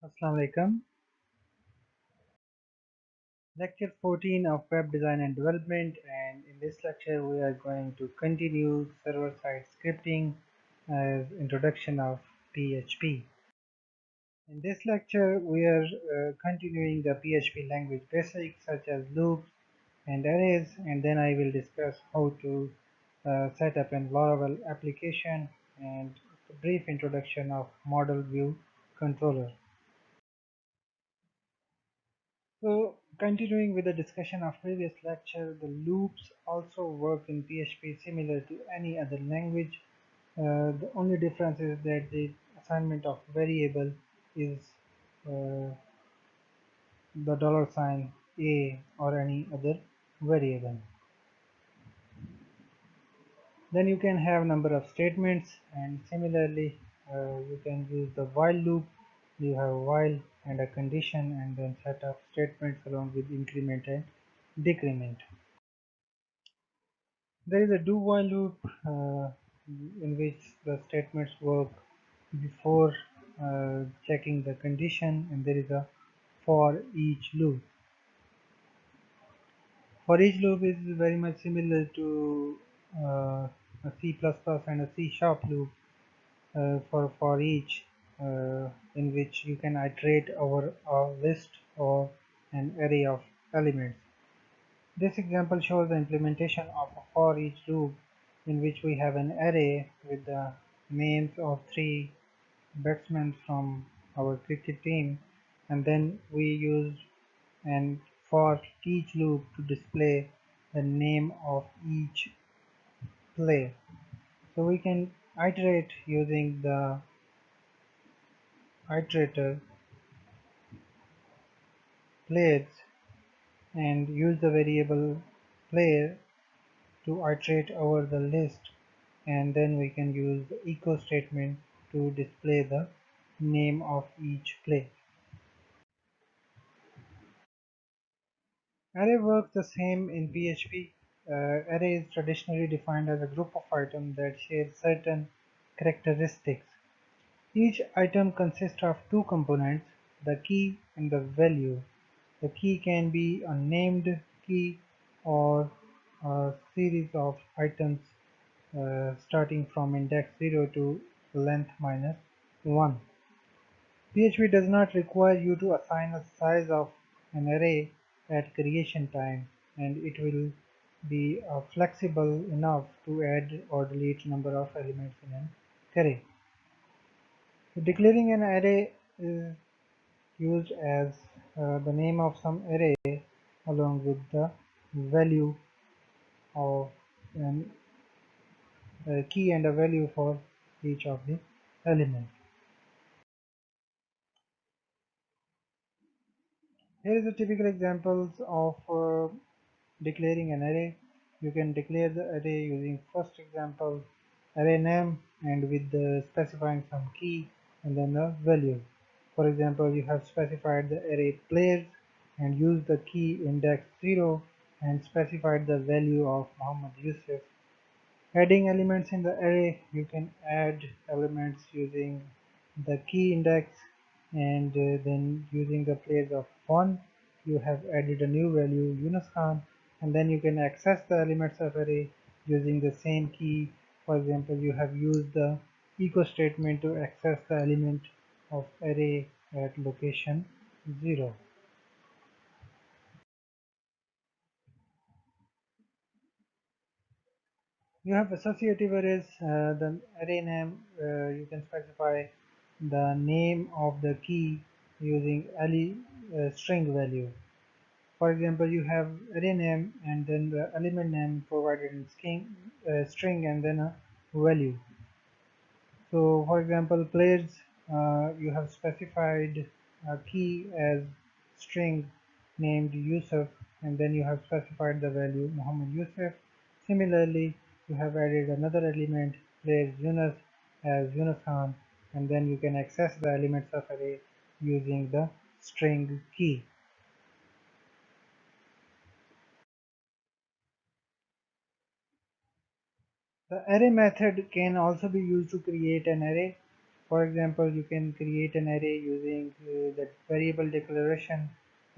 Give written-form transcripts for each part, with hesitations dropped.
Assalamu alaikum. Lecture 14 of Web Design and Development, and in this lecture we are going to continue server-side scripting as introduction of PHP. In this lecture we are continuing the PHP language basics such as loops and arrays, and then I will discuss how to set up an Laravel application and a brief introduction of model view controller. So, continuing with the discussion of previous lecture, the loops also work in PHP similar to any other language. The only difference is that the assignment of variable is uh, the $sign $a or any other variable. Then you can have number of statements, and similarly you can use the while loop. You have while and a condition, and then set up statements along with increment and decrement. There is a do while loop in which the statements work before checking the condition, and there is a for each loop. For each loop is very much similar to a C++ and a C# loop for each, in which you can iterate over a list or an array of elements. This example shows the implementation of a for each loop in which we have an array with the names of three batsmen from our cricket team, and then we use an for each loop to display the name of each player. So we can iterate using the iterator players and use the variable player to iterate over the list, and then we can use the echo statement to display the name of each player. Array works the same in PHP. Array is traditionally defined as a group of items that share certain characteristics. Each item consists of two components, the key and the value. The key can be a named key or a series of items starting from index 0 to length minus 1. PHP does not require you to assign a size of an array at creation time, and it will be flexible enough to add or delete number of elements in an array. So declaring an array is used as the name of some array along with the value of an key and a value for each of the elements. Here is a typical examples of declaring an array. You can declare the array using first example array name and with specifying some key and then a value. For example, you have specified the array players and used the key index 0 and specified the value of Muhammad Yusuf. Adding elements in the array, you can add elements using the key index, and then using the place of 1 you have added a new value Yunus Khan, and then you can access the elements of array using the same key. For example, you have used the echo statement to access the element of array at location 0. You have associative arrays. The array name, you can specify the name of the key using any string value. For example, you have array name and then the element name provided in string and then a value. So for example, players, you have specified a key as string named Yusuf, and then you have specified the value Muhammad Yusuf. Similarly, you have added another element players Yunus as Yunus Khan, and then you can access the elements of array using the string key. The array method can also be used to create an array. For example, you can create an array using the variable declaration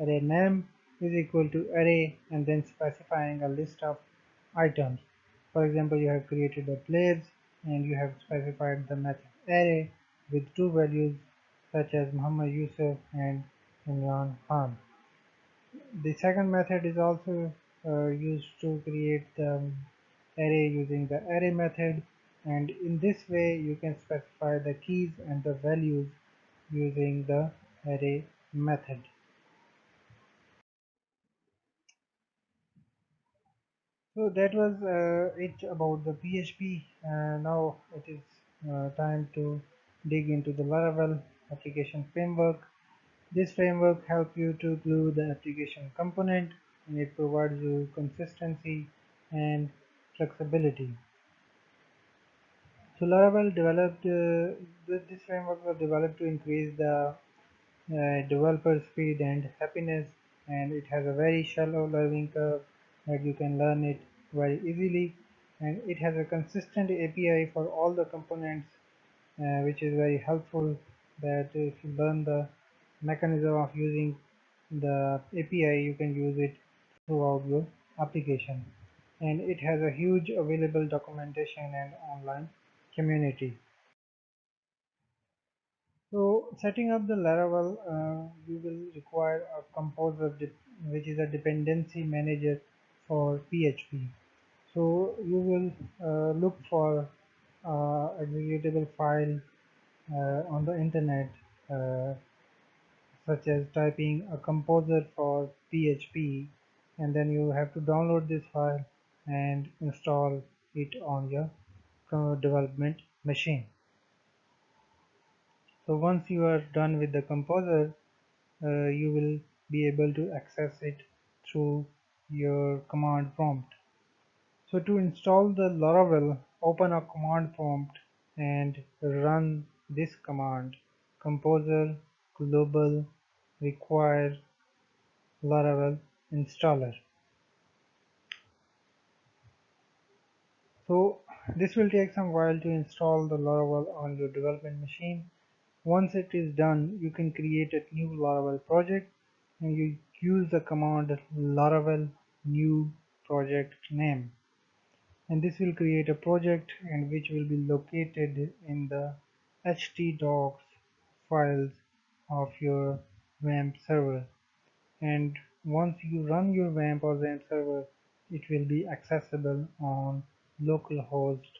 array name is equal to array and then specifying a list of items. For example, you have created a players and you have specified the method array with two values such as Muhammad Yusuf and Imran Khan. The second method is also used to create the array using the array method, and in this way you can specify the keys and the values using the array method. So that was it about the PHP. Now it is time to dig into the Laravel application framework. This framework helps you to glue the application component, and it provides you consistency and flexibility. So Laravel developed this framework was developed to increase the developer speed and happiness, and it has a very shallow learning curve that you can learn it very easily, and it has a consistent API for all the components, which is very helpful that if you learn the mechanism of using the API, you can use it throughout your application. And it has a huge available documentation and online community. So setting up the Laravel, you will require a composer, which is a dependency manager for PHP. So you will look for executable file on the internet, uh, such as typing a composer for PHP, and then you have to download this file and install it on your development machine. So once you are done with the composer, you will be able to access it through your command prompt. So to install the Laravel, open a command prompt and run this command: composer global require Laravel installer. So this will take some while to install the Laravel on your development machine. Once it is done, you can create a new Laravel project and you use the command Laravel new project name, and this will create a project and which will be located in the htdocs files of your WAMP server. And once you run your WAMP or WAMP server, it will be accessible on localhost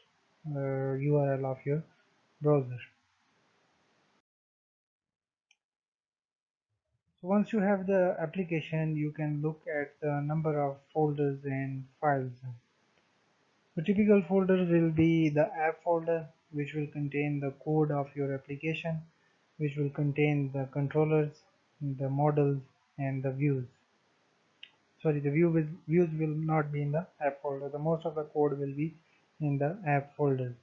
URL of your browser. So once you have the application, you can look at the number of folders and files. The typical folders will be the app folder, which will contain the code of your application, which will contain the controllers, the models, and the views. Sorry, the views will not be in the app folder. The most of the code will be in the app folder.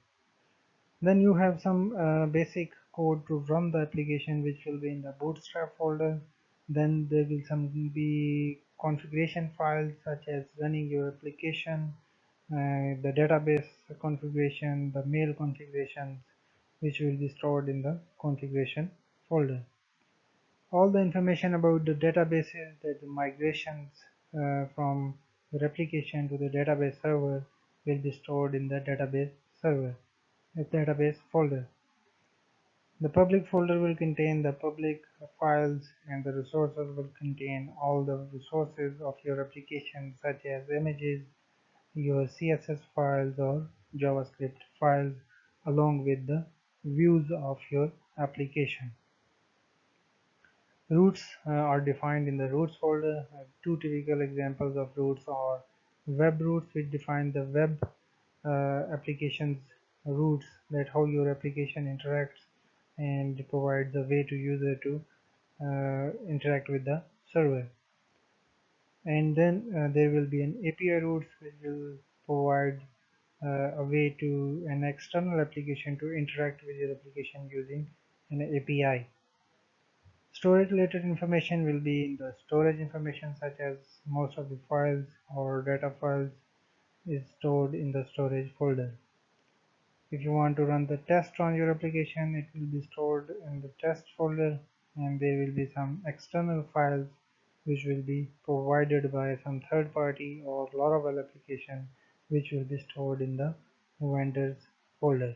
Then you have some basic code to run the application, which will be in the bootstrap folder. Then there will some be configuration files such as running your application, the database configuration, the mail configurations, which will be stored in the configuration folder. All the information about the databases, the migrations from the replication to the database server will be stored in the database folder. The public folder will contain the public files, and the resources will contain all the resources of your application, such as images, your CSS files or JavaScript files, along with the views of your application. Roots are defined in the roots folder. Two typical examples of roots are web roots, which define the web applications roots, that how your application interacts and provides a way to user to interact with the server. And then there will be an API roots, which will provide a way to an external application to interact with your application using an API. Storage related information will be in the storage information, such as most of the files or data files is stored in the storage folder. If you want to run the test on your application, it will be stored in the test folder, and there will be some external files which will be provided by some third party or Laravel application, which will be stored in the vendors folder.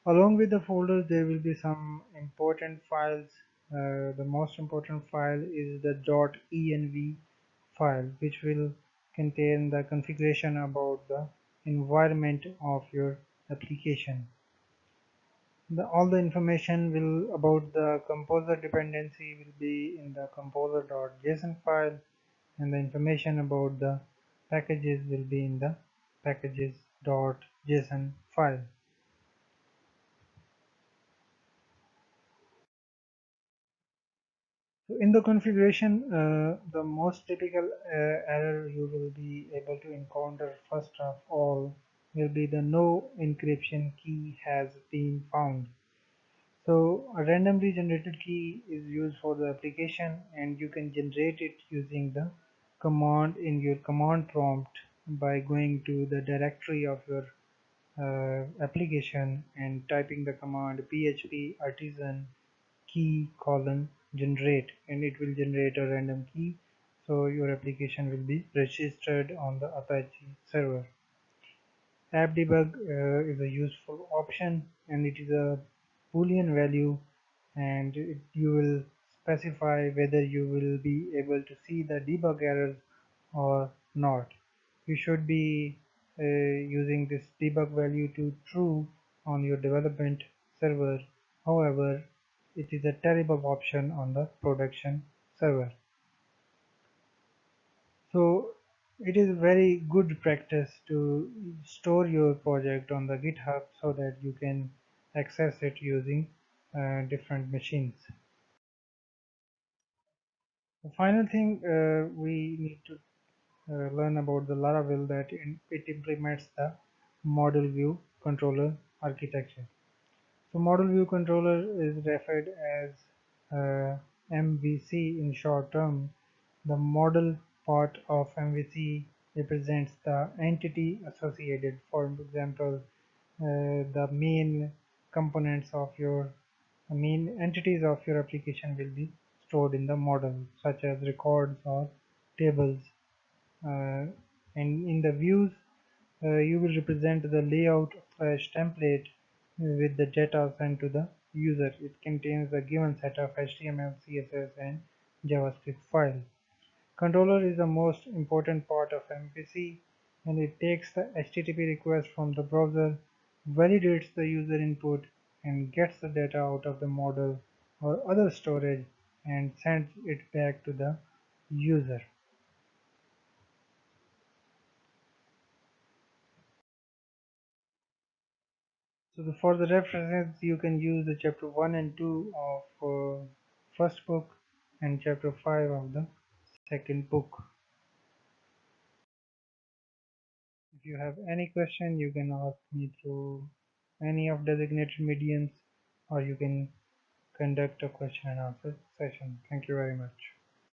Along with the folder, there will be some important files. The most important file is the .env file, which will contain the configuration about the environment of your application. All the information will about the composer dependency will be in the composer.json file, and the information about the packages will be in the packages.json file. So in the configuration, the most typical error you will be able to encounter first of all will be the no encryption key has been found. So a randomly generated key is used for the application, and you can generate it using the command in your command prompt by going to the directory of your application and typing the command php artisan key colon generate, and it will generate a random key, so your application will be registered on the Apache server. App debug is a useful option, and it is a boolean value, and you will specify whether you will be able to see the debug errors or not. You should be using this debug value to true on your development server. However, it is a terrible option on the production server. So it is very good practice to store your project on the GitHub so that you can access it using different machines. The final thing we need to learn about the Laravel that it implements the model view controller architecture. So model view controller is referred as MVC in short term. The model part of MVC represents the entity associated. For example, the main components of your main entities of your application will be stored in the model, such as records or tables. And in the views, you will represent the layout slash template with the data sent to the user. It contains a given set of HTML, CSS, and JavaScript files. Controller is the most important part of MVC, and it takes the HTTP request from the browser, validates the user input, and gets the data out of the model or other storage and sends it back to the user. So for the references, you can use the chapter 1 and 2 of first book and chapter 5 of the second book. If you have any question, you can ask me through any of designated mediums, or you can conduct a question and answer session. Thank you very much.